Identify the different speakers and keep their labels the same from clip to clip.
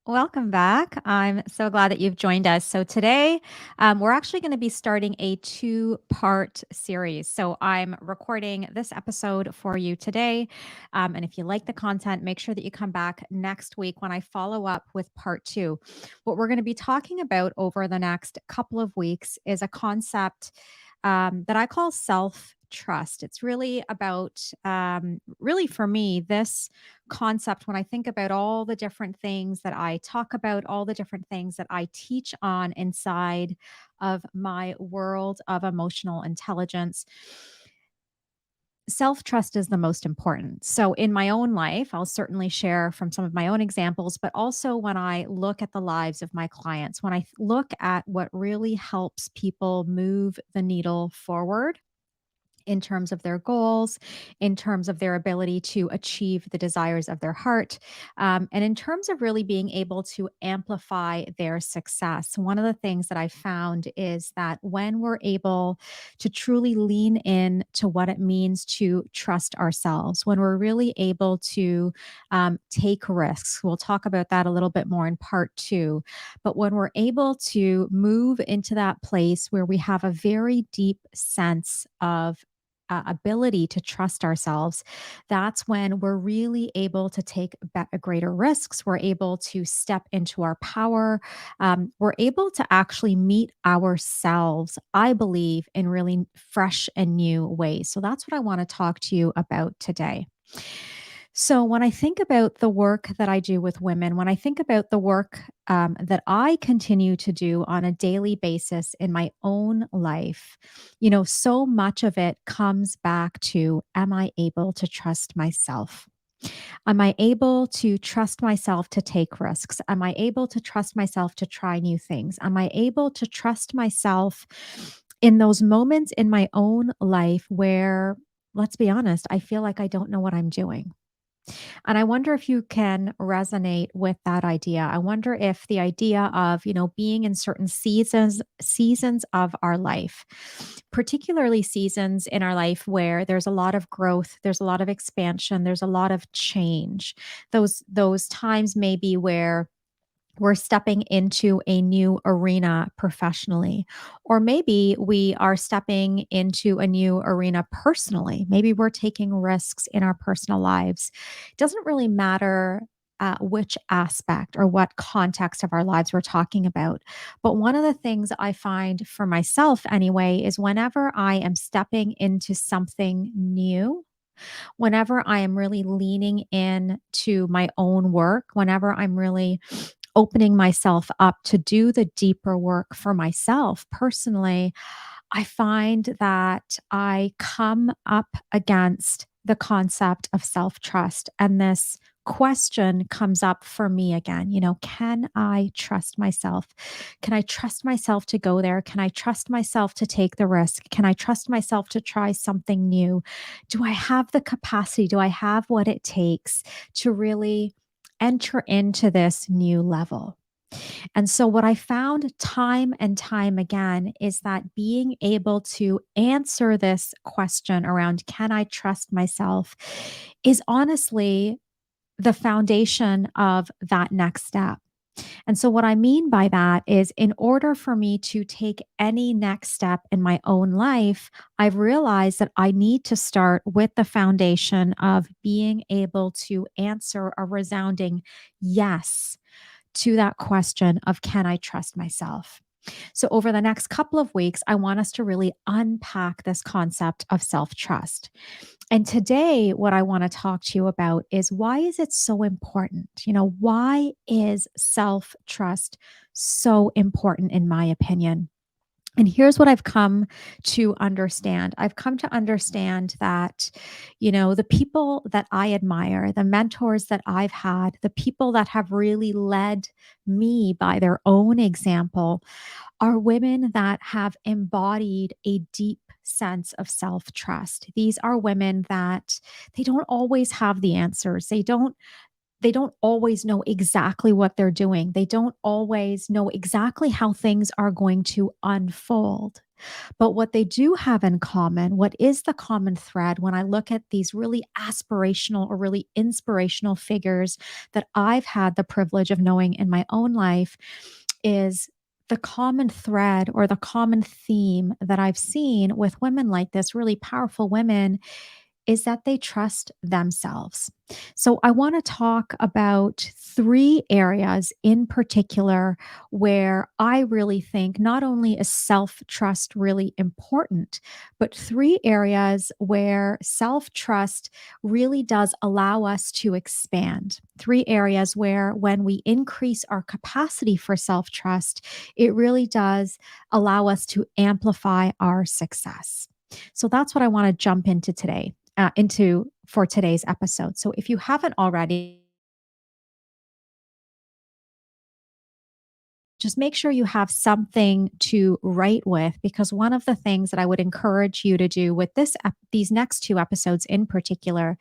Speaker 1: Welcome back. I'm so glad that you've joined us. So, today we're actually going to be starting a two-part series. So, I'm recording this episode for you today. And if you like the content, make sure that you come back next week when I follow up with part two. What we're going to be talking about over the next couple of weeks is a concept that I call self trust. It's really about, really for me, this concept when I think about all the different things that I talk about, all the different things that I teach on inside of my world of emotional intelligence. Self trust is the most important. So, in my own life, I'll certainly share from some of my own examples, but also when I look at the lives of my clients, when I look at what really helps people move the needle forward in terms of their goals, in terms of their ability to achieve the desires of their heart, and in terms of really being able to amplify their success. One of the things that I found is that when we're able to truly lean in to what it means to trust ourselves, when we're really able to take risks, we'll talk about that a little bit more in part two. But when we're able to move into that place where we have a very deep sense of ability to trust ourselves, that's when we're really able to take greater risks. We're able to step into our power. We're able to actually meet ourselves, I believe, in really fresh and new ways. So that's what I want to talk to you about today. So, when I think about the work that I do with women, when I think about the work that I continue to do on a daily basis in my own life, so much of it comes back to, am I able to trust myself? Am I able to trust myself to take risks? Am I able to trust myself to try new things? Am I able to trust myself in those moments in my own life where, let's be honest, I feel like I don't know what I'm doing? And I wonder if you can resonate with that idea. I wonder if the idea of, being in certain seasons of our life, particularly seasons in our life where there's a lot of growth, there's a lot of expansion, there's a lot of change. Those times maybe where we're stepping into a new arena professionally. Or maybe we are stepping into a new arena personally. Maybe we're taking risks in our personal lives. It doesn't really matter which aspect or what context of our lives we're talking about. But one of the things I find for myself, anyway, is whenever I am stepping into something new, whenever I am really leaning in to my own work, whenever I'm really opening myself up to do the deeper work for myself personally, I find that I come up against the concept of self trust. And this question comes up for me again. Can I trust myself? Can I trust myself to go there? Can I trust myself to take the risk? Can I trust myself to try something new? Do I have the capacity? Do I have what it takes to really enter into this new level? And so, what I found time and time again is that being able to answer this question around, can I trust myself, is honestly the foundation of that next step. And so, what I mean by that is, in order for me to take any next step in my own life, I've realized that I need to start with the foundation of being able to answer a resounding yes to that question of, can I trust myself? So, over the next couple of weeks, I want us to really unpack this concept of self trust. And today, what I want to talk to you about is, why is it so important? Why is self trust so important, in my opinion? And here's what I've come to understand. I've come to understand that, the people that I admire, the mentors that I've had, the people that have really led me by their own example, are women that have embodied a deep sense of self trust. These are women that they don't always have the answers. They don't always know exactly what they're doing. They don't always know exactly how things are going to unfold. But what they do have in common, what is the common thread when I look at these really aspirational or really inspirational figures that I've had the privilege of knowing in my own life, is the common thread or the common theme that I've seen with women like this, really powerful women, is that they trust themselves. So, I want to talk about three areas in particular where I really think not only is self trust really important, but three areas where self trust really does allow us to expand. Three areas where, when we increase our capacity for self trust, it really does allow us to amplify our success. So that's what I want to jump into today into for today's episode. So if you haven't already, just make sure you have something to write with, because one of the things that I would encourage you to do with these next two episodes in particular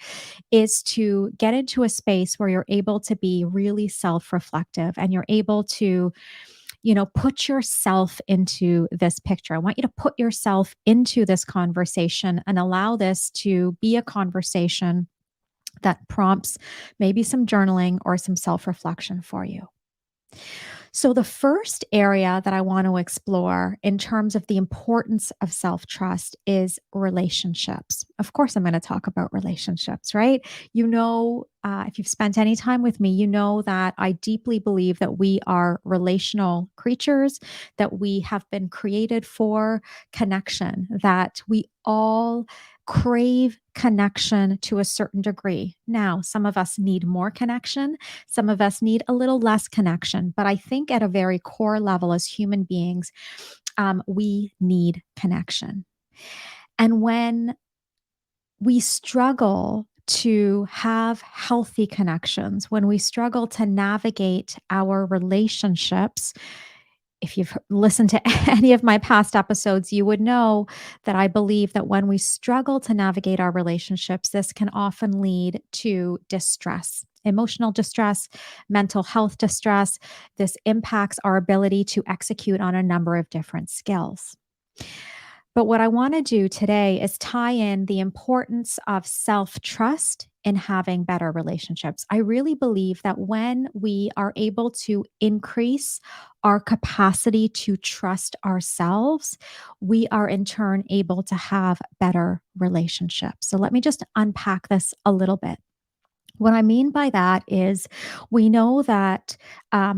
Speaker 1: is to get into a space where you're able to be really self-reflective and you're able to, put yourself into this picture. I want you to put yourself into this conversation and allow this to be a conversation that prompts maybe some journaling or some self reflection for you. So, the first area that I want to explore in terms of the importance of self trust is relationships. Of course, I'm going to talk about relationships, right? If you've spent any time with me, you know that I deeply believe that we are relational creatures, that we have been created for connection, that we all crave connection to a certain degree. Now, some of us need more connection, some of us need a little less connection, but I think at a very core level, as human beings, we need connection. And when we struggle to have healthy connections, when we struggle to navigate our relationships, if you've listened to any of my past episodes, you would know that I believe that when we struggle to navigate our relationships, this can often lead to distress, emotional distress, mental health distress. This impacts our ability to execute on a number of different skills. But what I want to do today is tie in the importance of self trust in having better relationships. I really believe that when we are able to increase our capacity to trust ourselves, we are in turn able to have better relationships. So let me just unpack this a little bit. What I mean by that is, we know that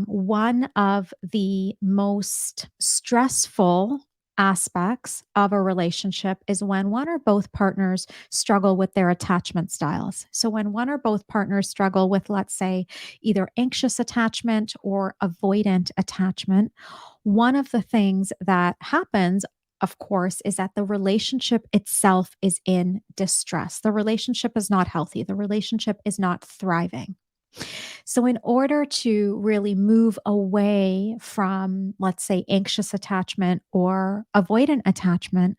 Speaker 1: one of the most stressful aspects of a relationship is when one or both partners struggle with their attachment styles. So, when one or both partners struggle with, let's say, either anxious attachment or avoidant attachment, one of the things that happens, of course, is that the relationship itself is in distress. The relationship is not healthy. The relationship is not thriving. So, in order to really move away from, let's say, anxious attachment or avoidant attachment,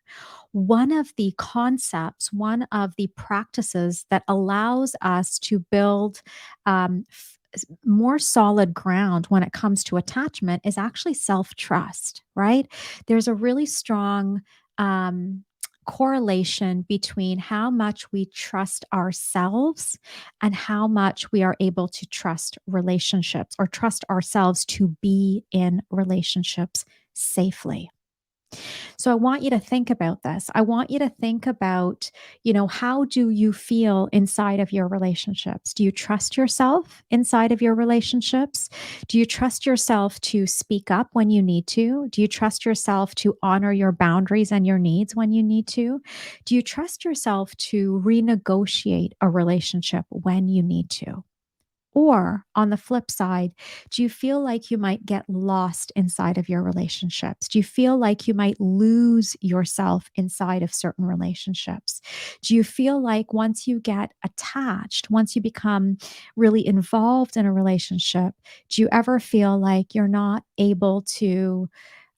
Speaker 1: one of the concepts, one of the practices that allows us to build more solid ground when it comes to attachment is actually self trust, right? There's a really strong um, correlation between how much we trust ourselves and how much we are able to trust relationships or trust ourselves to be in relationships safely. So I want you to think about this. I want you to think about, how do you feel inside of your relationships? Do you trust yourself inside of your relationships? Do you trust yourself to speak up when you need to? Do you trust yourself to honor your boundaries and your needs when you need to? Do you trust yourself to renegotiate a relationship when you need to? Or on the flip side, do you feel like you might get lost inside of your relationships? Do you feel like you might lose yourself inside of certain relationships? Do you feel like once you get attached, once you become really involved in a relationship, do you ever feel like you're not able to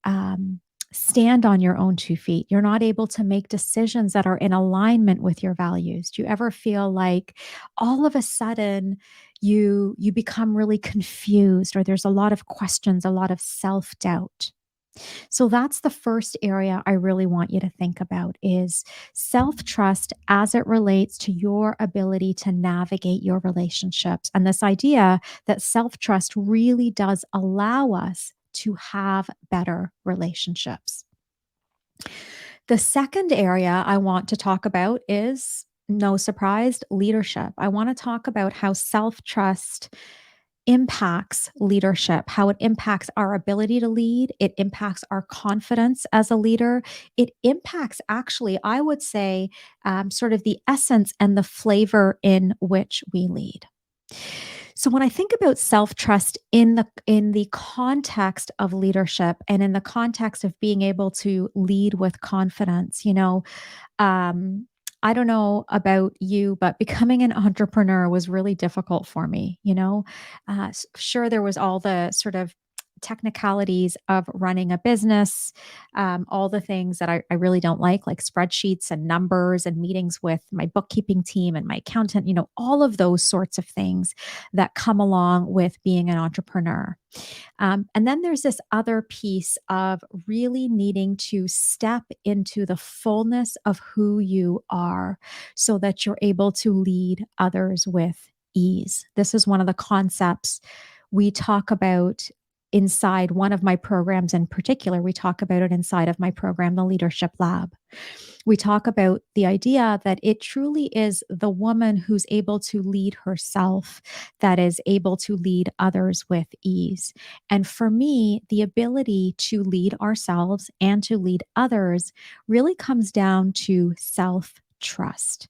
Speaker 1: um, stand on your own 2 feet? You're not able to make decisions that are in alignment with your values? Do you ever feel like all of a sudden you become really confused, or there's a lot of questions, a lot of self-doubt? So that's the first area I really want you to think about is self-trust as it relates to your ability to navigate your relationships. And this idea that self-trust really does allow us to have better relationships. The second area I want to talk about is no surprise, leadership. I want to talk about how self trust impacts leadership, how it impacts our ability to lead. It impacts our confidence as a leader. It impacts, actually, I would say, sort of the essence and the flavor in which we lead. So when I think about self-trust in the context of leadership and in the context of being able to lead with confidence, um, I don't know about you, but becoming an entrepreneur was really difficult for me. Sure, there was all the sort of technicalities of running a business, all the things that I really don't like spreadsheets and numbers and meetings with my bookkeeping team and my accountant, all of those sorts of things that come along with being an entrepreneur. And then there's this other piece of really needing to step into the fullness of who you are so that you're able to lead others with ease. This is one of the concepts we talk about inside one of my programs in particular. We talk about it inside of my program, the Leadership Lab. We talk about the idea that it truly is the woman who's able to lead herself that is able to lead others with ease. And for me, the ability to lead ourselves and to lead others really comes down to self trust.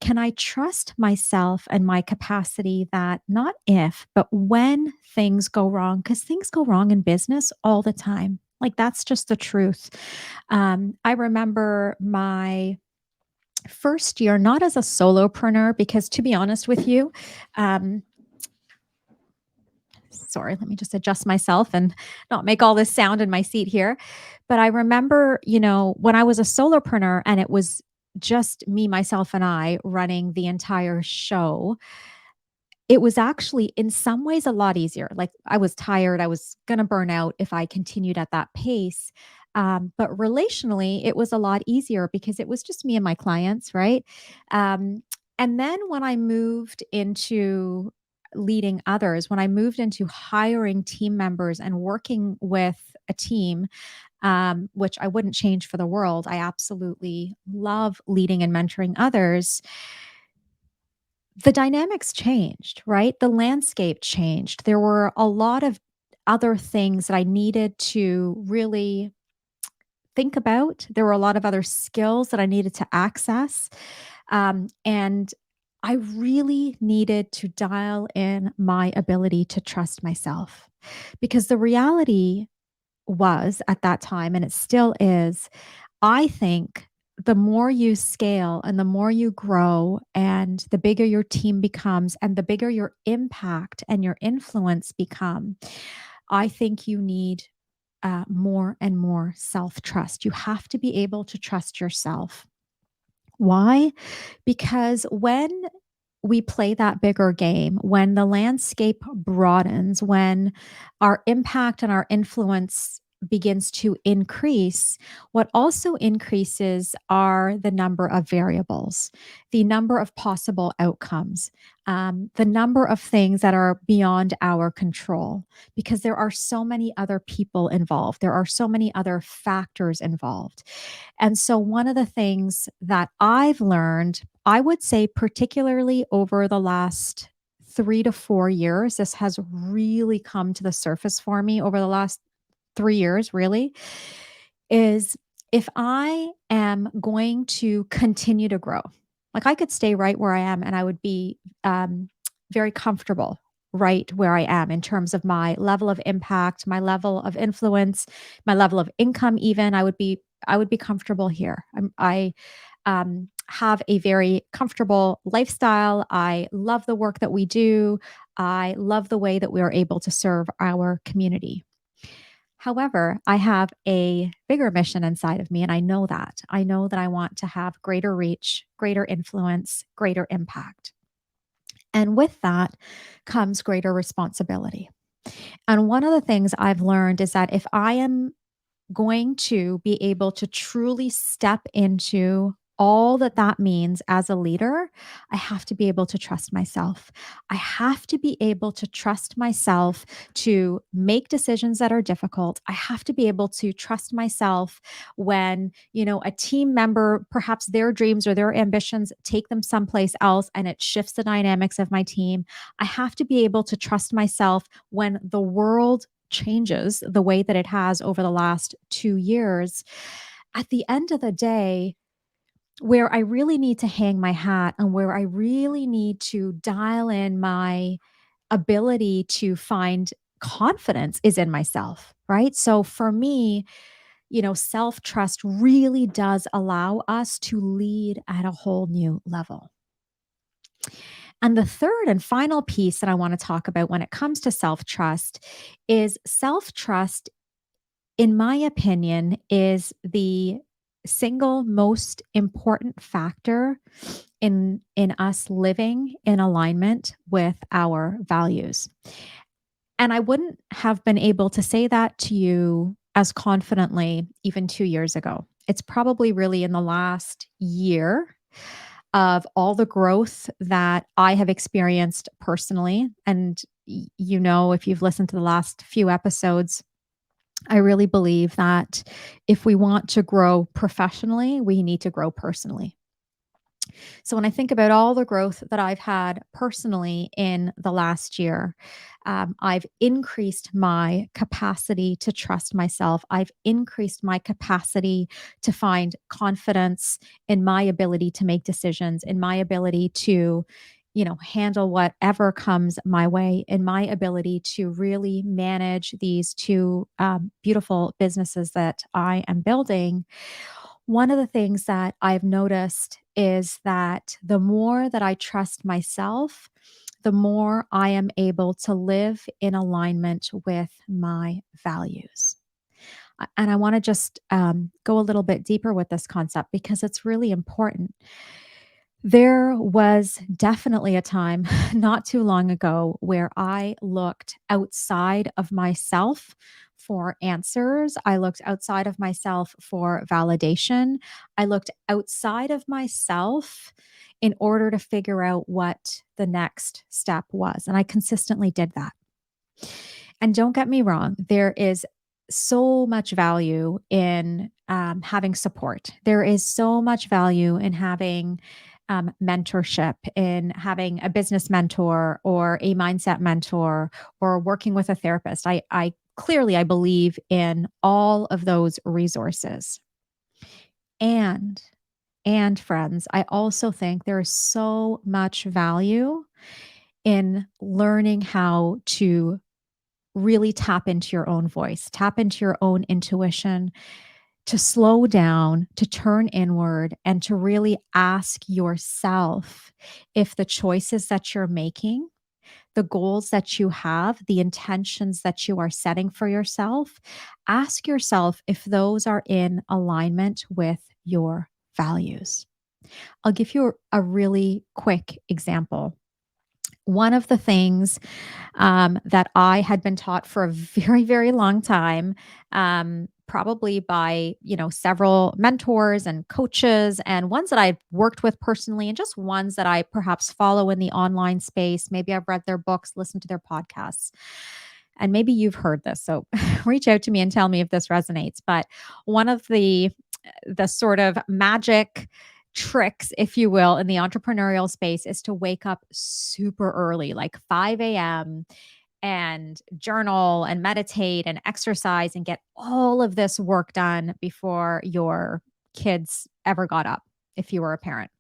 Speaker 1: Can I trust myself and my capacity that not if, but when things go wrong, because things go wrong in business all the time. Like that's just the truth. I remember my first year, not as a solopreneur, because to be honest with you, um, sorry, let me just adjust myself and not make all this sound in my seat here. But I remember, when I was a solopreneur and it was just me, myself, and I running the entire show, it was actually in some ways a lot easier. Like I was tired, I was gonna burn out if I continued at that pace. But relationally, it was a lot easier because it was just me and my clients, right? Um, and then when I moved into leading others, when I moved into hiring team members and working with a team, which I wouldn't change for the world, I absolutely love leading and mentoring others. The dynamics changed, right? The landscape changed. There were a lot of other things that I needed to really think about. There were a lot of other skills that I needed to access. And I really needed to dial in my ability to trust myself because the reality was at that time, and it still is, I think the more you scale and the more you grow and the bigger your team becomes and the bigger your impact and your influence become, I think you need more and more self trust. You have to be able to trust yourself. Why? Because when we play that bigger game, when the landscape broadens, when our impact and our influence begins to increase, what also increases are the number of variables, the number of possible outcomes, the number of things that are beyond our control, because there are so many other people involved. There are so many other factors involved. And so, one of the things that I've learned, I would say, particularly over the last 3 to 4 years, this has really come to the surface for me over the last 3 years, really, is if I am going to continue to grow, like I could stay right where I am and I would be very comfortable right where I am in terms of my level of impact, my level of influence, my level of income, even I would be comfortable here. I have a very comfortable lifestyle. I love the work that we do. I love the way that we are able to serve our community. However, I have a bigger mission inside of me, and I know that. I know that I want to have greater reach, greater influence, greater impact. And with that comes greater responsibility. And one of the things I've learned is that if I am going to be able to truly step into all that that means as a leader, I have to be able to trust myself. I have to be able to trust myself to make decisions that are difficult. I have to be able to trust myself when, a team member, perhaps their dreams or their ambitions take them someplace else and it shifts the dynamics of my team. I have to be able to trust myself when the world changes the way that it has over the last 2 years. At the end of the day, where I really need to hang my hat and where I really need to dial in my ability to find confidence is in myself, right? So for me, self trust really does allow us to lead at a whole new level. And the third and final piece that I want to talk about when it comes to self trust is self trust, in my opinion, is the single most important factor in us living in alignment with our values. And I wouldn't have been able to say that to you as confidently even 2 years ago. It's probably really in the last year of all the growth that I have experienced personally. And, if you've listened to the last few episodes, I really believe that if we want to grow professionally, we need to grow personally. So when I think about all the growth that I've had personally in the last year, I've increased my capacity to trust myself. I've increased my capacity to find confidence in my ability to make decisions, in my ability to, handle whatever comes my way, in my ability to really manage these two beautiful businesses that I am building. One of the things that I've noticed is that the more that I trust myself, the more I am able to live in alignment with my values. And I want to just go a little bit deeper with this concept because it's really important. There was definitely a time not too long ago where I looked outside of myself for answers. I looked outside of myself for validation. I looked outside of myself in order to figure out what the next step was. And I consistently did that. And don't get me wrong, there is so much value in having support. There is so much value in having mentorship, in having a business mentor or a mindset mentor or working with a therapist. I clearly I believe in all of those resources. And and friends, I also think there is so much value in learning how to really tap into your own voice, tap into your own intuition, to slow down, to turn inward, and to really ask yourself if the choices that you're making, the goals that you have, the intentions that you are setting for yourself, ask yourself if those are in alignment with your values. I'll give you a really quick example. One of the things that I had been taught for a very, very long time, probably by, several mentors and coaches and ones that I've worked with personally and just ones that I perhaps follow in the online space. Maybe I've read their books, listened to their podcasts. And maybe you've heard this. So reach out to me and tell me if this resonates. But one of the sort of magic tricks, if you will, in the entrepreneurial space is to wake up super early, like 5 a.m., and journal and meditate and exercise and get all of this work done before your kids ever got up, if you were a parent.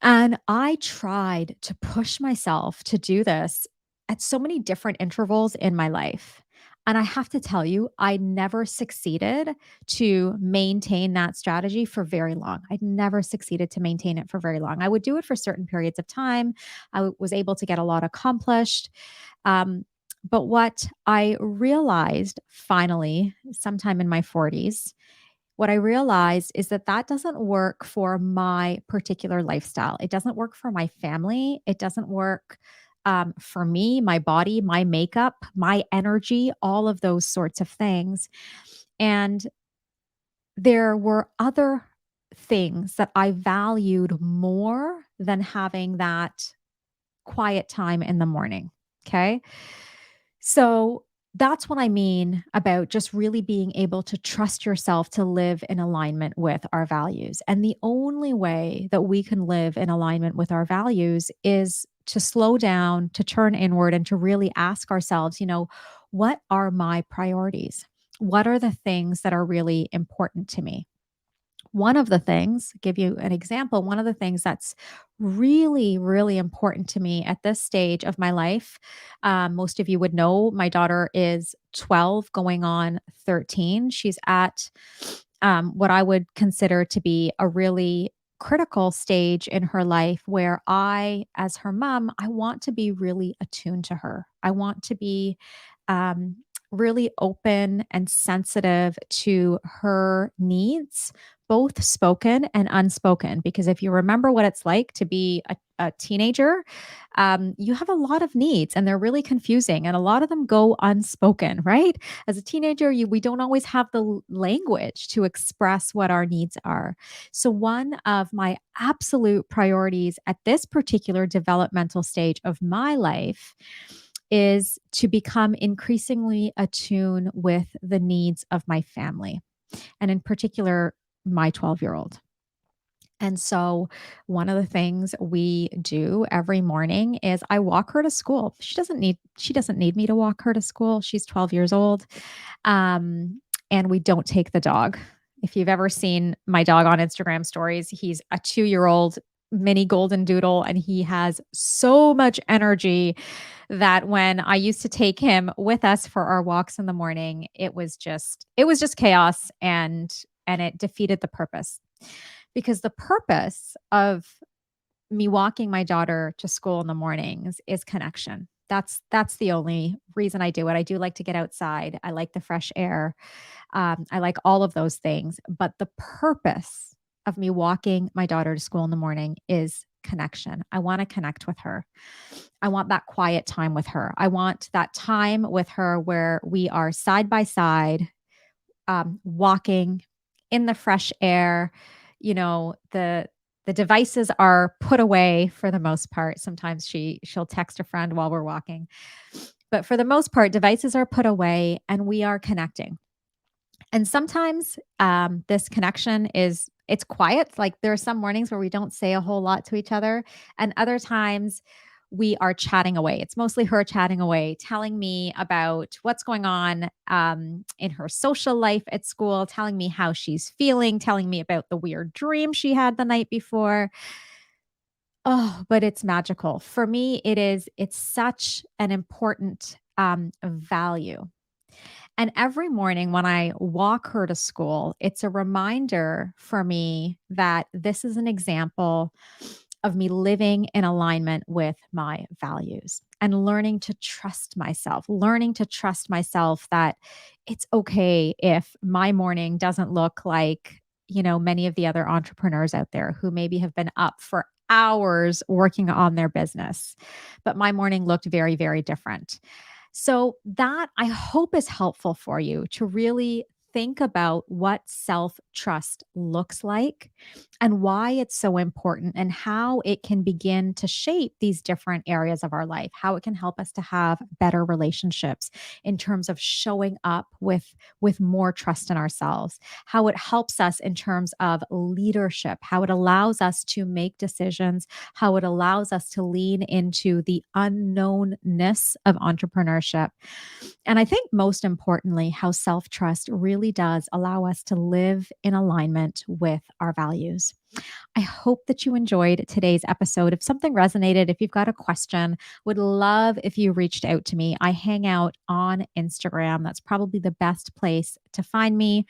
Speaker 1: And I tried to push myself to do this at so many different intervals in my life. And I have to tell you, I never succeeded to maintain that strategy for very long. I never succeeded to maintain it for very long. I would do it for certain periods of time. Was able to get a lot accomplished. Um, but what I realized finally, sometime in my 40s, what I realized is that that doesn't work for my particular lifestyle. It doesn't work for my family. It doesn't work for me, my body, my makeup, my energy, all of those sorts of things. And there were other things that I valued more than having that quiet time in the morning. Okay. So that's what I mean about just really being able to trust yourself to live in alignment with our values. And the only way that we can live in alignment with our values is to slow down, to turn inward, and to really ask ourselves, what are my priorities? What are the things that are really important to me? One of the things, give you an example, one of the things that's really, really important to me at this stage of my life, most of you would know my daughter is 12 going on 13. She's at what I would consider to be a really critical stage in her life where I, as her mom, I want to be really attuned to her. I want to be um, really open and sensitive to her needs, both spoken and unspoken. Because if you remember what it's like to be a teenager, you have a lot of needs and they're really confusing, and a lot of them go unspoken, right? As a teenager, we don't always have the language to express what our needs are. So, one of my absolute priorities at this particular developmental stage of my life is to become increasingly attuned with the needs of my family, and in particular, my 12-year-old. And so, one of the things we do every morning is I walk her to school. She doesn't need me to walk her to school. She's 12 years old. And we don't take the dog. If you've ever seen my dog on Instagram stories, he's a 2-year-old mini golden doodle, and he has so much energy that when I used to take him with us for our walks in the morning, it was just chaos, and it defeated the purpose. Because the purpose of me walking my daughter to school in the mornings is connection. That's the only reason I do it. I do like to get outside. I like the fresh air. I like all of those things. But the purpose of me walking my daughter to school in the morning is connection. I want to connect with her. I want that quiet time with her. I want that time with her where we are side by side, walking in the fresh air. The devices are put away for the most part. Sometimes she'll text a friend while we're walking, but for the most part, devices are put away and we are connecting. And sometimes, this connection it's quiet. Like, there are some mornings where we don't say a whole lot to each other, and other times we are chatting away. It's mostly her chatting away, telling me about what's going on, in her social life at school, telling me how she's feeling, telling me about the weird dream she had the night before. Oh, but it's magical. For me, it's such an important, value. And every morning when I walk her to school, it's a reminder for me that this is an example of me living in alignment with my values and learning to trust myself that it's okay if my morning doesn't look like, many of the other entrepreneurs out there who maybe have been up for hours working on their business. But my morning looked very, very different. So, that I hope is helpful for you to really think about what self trust looks like and why it's so important, and how it can begin to shape these different areas of our life, how it can help us to have better relationships in terms of showing up with more trust in ourselves, how it helps us in terms of leadership, how it allows us to make decisions, how it allows us to lean into the unknownness of entrepreneurship. And I think most importantly, how self trust really does allow us to live in alignment with our values. I hope that you enjoyed today's episode. If something resonated, if you've got a question, would love if you reached out to me. I hang out on Instagram. That's probably the best place to find me.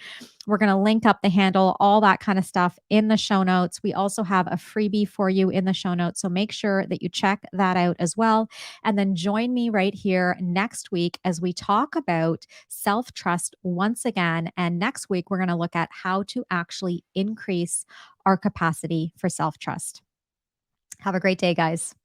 Speaker 1: We're going to link up the handle, all that kind of stuff in the show notes. We also have a freebie for you in the show notes. So make sure that you check that out as well. And then join me right here next week as we talk about self trust once again. And next week, we're going to look at how to actually increase our capacity for self trust. Have a great day, guys.